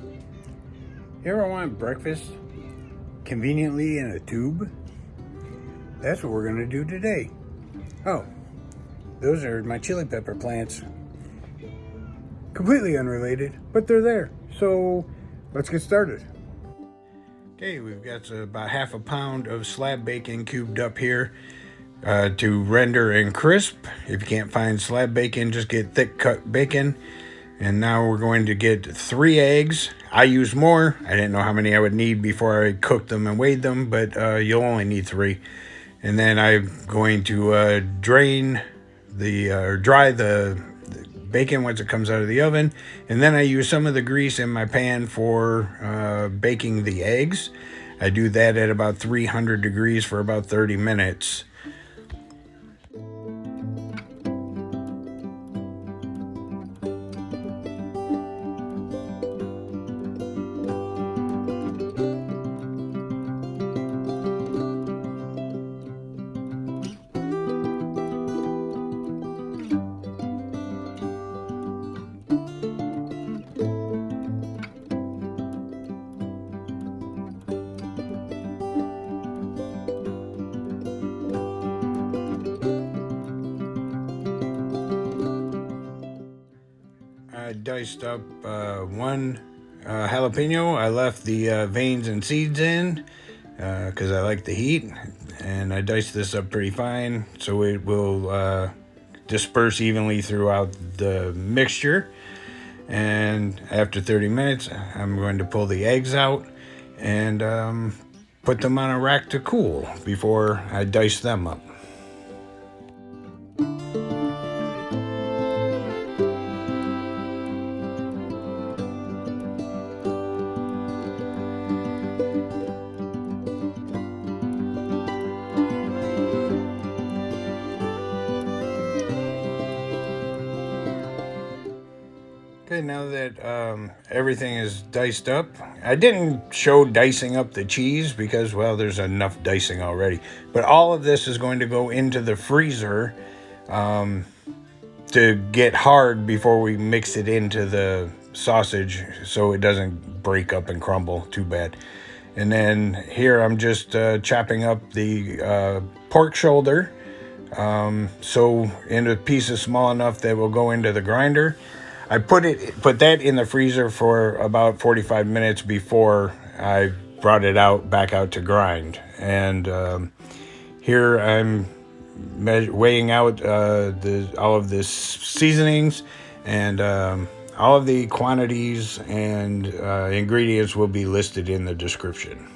You ever want breakfast conveniently in a tube? That's what we're going to do today. Oh, those are my chili pepper plants. Completely unrelated, but they're there. So let's get started. Okay, we've got about half a pound of slab bacon cubed up here to render and crisp. If you can't find slab bacon, just get thick cut bacon. And now we're going to get 3 eggs. I used more. I didn't know how many I would need before I cooked them and weighed them, but you'll only need 3. And then I'm going to drain or dry the bacon once it comes out of the oven. And then I use some of the grease in my pan for baking the eggs. I do that at about 300 degrees for about 30 minutes. I diced up 1 jalapeno. I left the veins and seeds in because I like the heat, and I diced this up pretty fine so it will disperse evenly throughout the mixture. And after 30 minutes, I'm going to pull the eggs out and put them on a rack to cool before I dice them up. Okay, now that everything is diced up, I didn't show dicing up the cheese because, well, there's enough dicing already. But all of this is going to go into the freezer to get hard before we mix it into the sausage so it doesn't break up and crumble too bad. And then here I'm just chopping up the pork shoulder so into pieces small enough that will go into the grinder. I put that in the freezer for about 45 minutes before I brought it back out to grind. And here I'm weighing out all of the seasonings, and all of the quantities and ingredients will be listed in the description.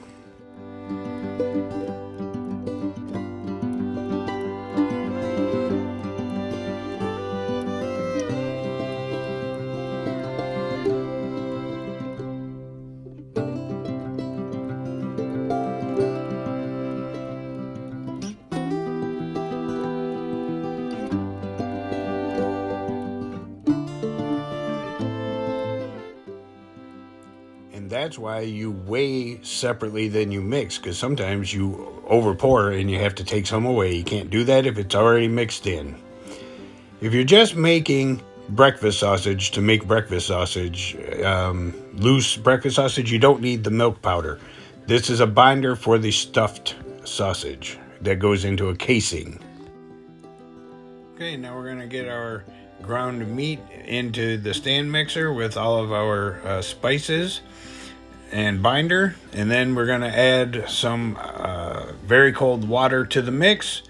That's why you weigh separately than you mix, because sometimes you overpour and you have to take some away. You can't do that if it's already mixed in. If you're just making breakfast sausage to make breakfast sausage, loose breakfast sausage, you don't need the milk powder. This is a binder for the stuffed sausage that goes into a casing. Okay, now we're going to get our ground meat into the stand mixer with all of our spices and binder, and then we're going to add some very cold water to the mix.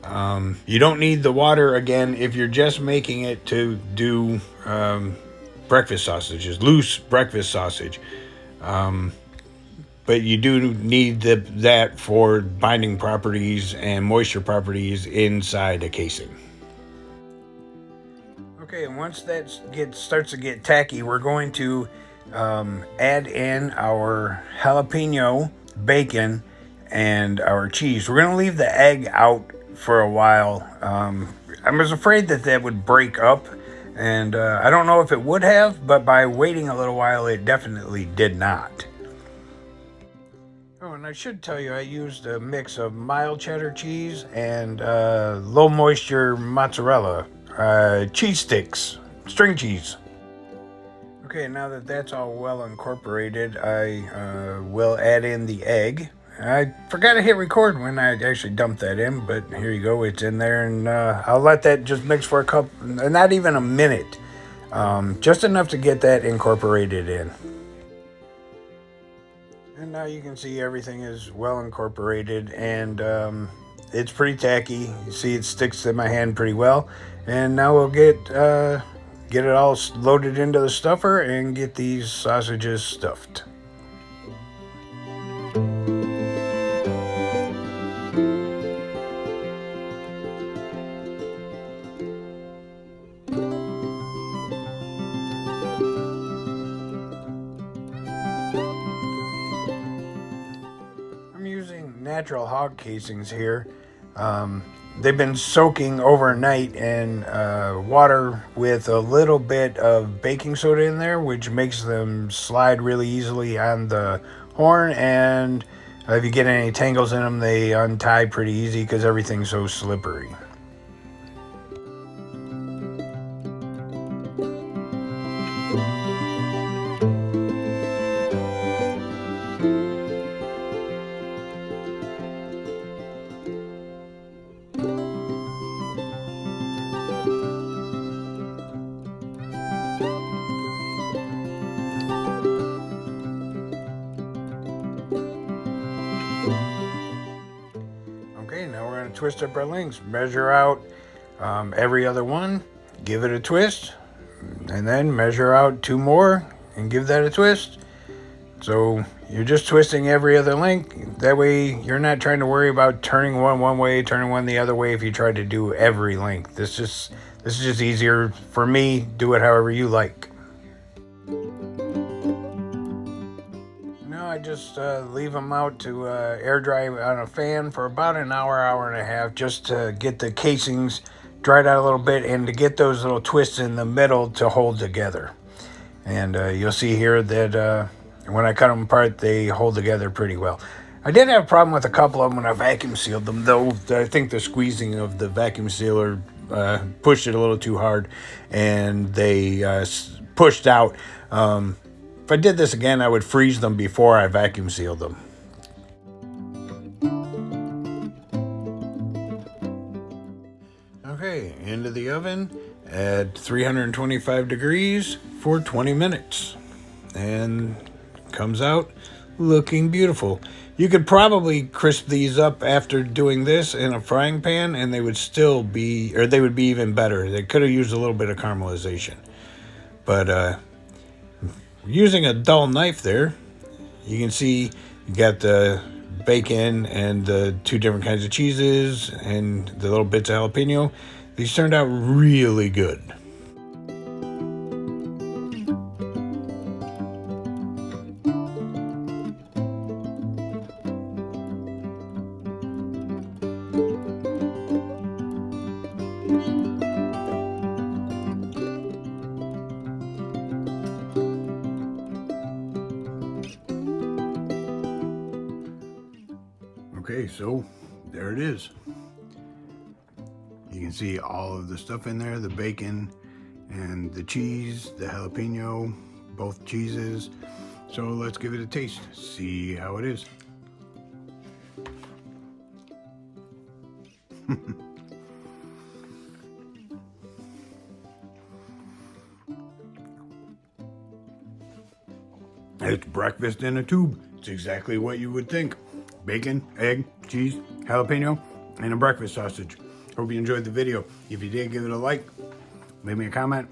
You don't need the water again if you're just making it to do breakfast sausages, loose breakfast sausage, but you do need that for binding properties and moisture properties inside a casing. Okay, and once that starts to get tacky, we're going to add in our jalapeno, bacon, and our cheese. We're going to leave the egg out for a while. I was afraid that would break up, and I don't know if it would have, but by waiting a little while, it definitely did not. Oh, and I should tell you, I used a mix of mild cheddar cheese and low moisture mozzarella, cheese sticks, string cheese. Okay, now that that's all well incorporated, I will add in the egg. I forgot to hit record when I actually dumped that in, but here you go, it's in there, and I'll let that just mix for a couple, not even a minute, just enough to get that incorporated in. And now you can see everything is well incorporated, and it's pretty tacky. You see it sticks in my hand pretty well. And now we'll get it all loaded into the stuffer and get these sausages stuffed. I'm using natural hog casings here. They've been soaking overnight in water with a little bit of baking soda in there, which makes them slide really easily on the horn, and if you get any tangles in them, they untie pretty easy because everything's so slippery. Okay, now we're going to twist up our links. Measure out every other one, give it a twist, and then measure out 2 more and give that a twist. So you're just twisting every other link. That way you're not trying to worry about turning one way, turning one the other way if you try to do every link. This is just easier for me. Do it however you like. I just leave them out to air dry on a fan for about an hour and a half, just to get the casings dried out a little bit and to get those little twists in the middle to hold together. And you'll see here that when I cut them apart, they hold together pretty well. I did have a problem with a couple of them when I vacuum sealed them, though. I think the squeezing of the vacuum sealer pushed it a little too hard, and they pushed out. If I did this again, I would freeze them before I vacuum sealed them. Okay, into the oven at 325 degrees for 20 minutes. And comes out looking beautiful. You could probably crisp these up after doing this in a frying pan, and they would still be, or they would be even better. They could have used a little bit of caramelization. But using a dull knife there, you can see you got the bacon and the 2 different kinds of cheeses and the little bits of jalapeno. These turned out really good. Okay, so there it is. You can see all of the stuff in there, the bacon and the cheese, the jalapeno, both cheeses. So let's give it a taste, see how it is. It's breakfast in a tube. It's exactly what you would think. Bacon, egg, cheese, jalapeno, and a breakfast sausage. Hope you enjoyed the video. If you did, give it a like, leave me a comment,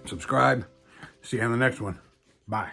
subscribe. See you on the next one. Bye.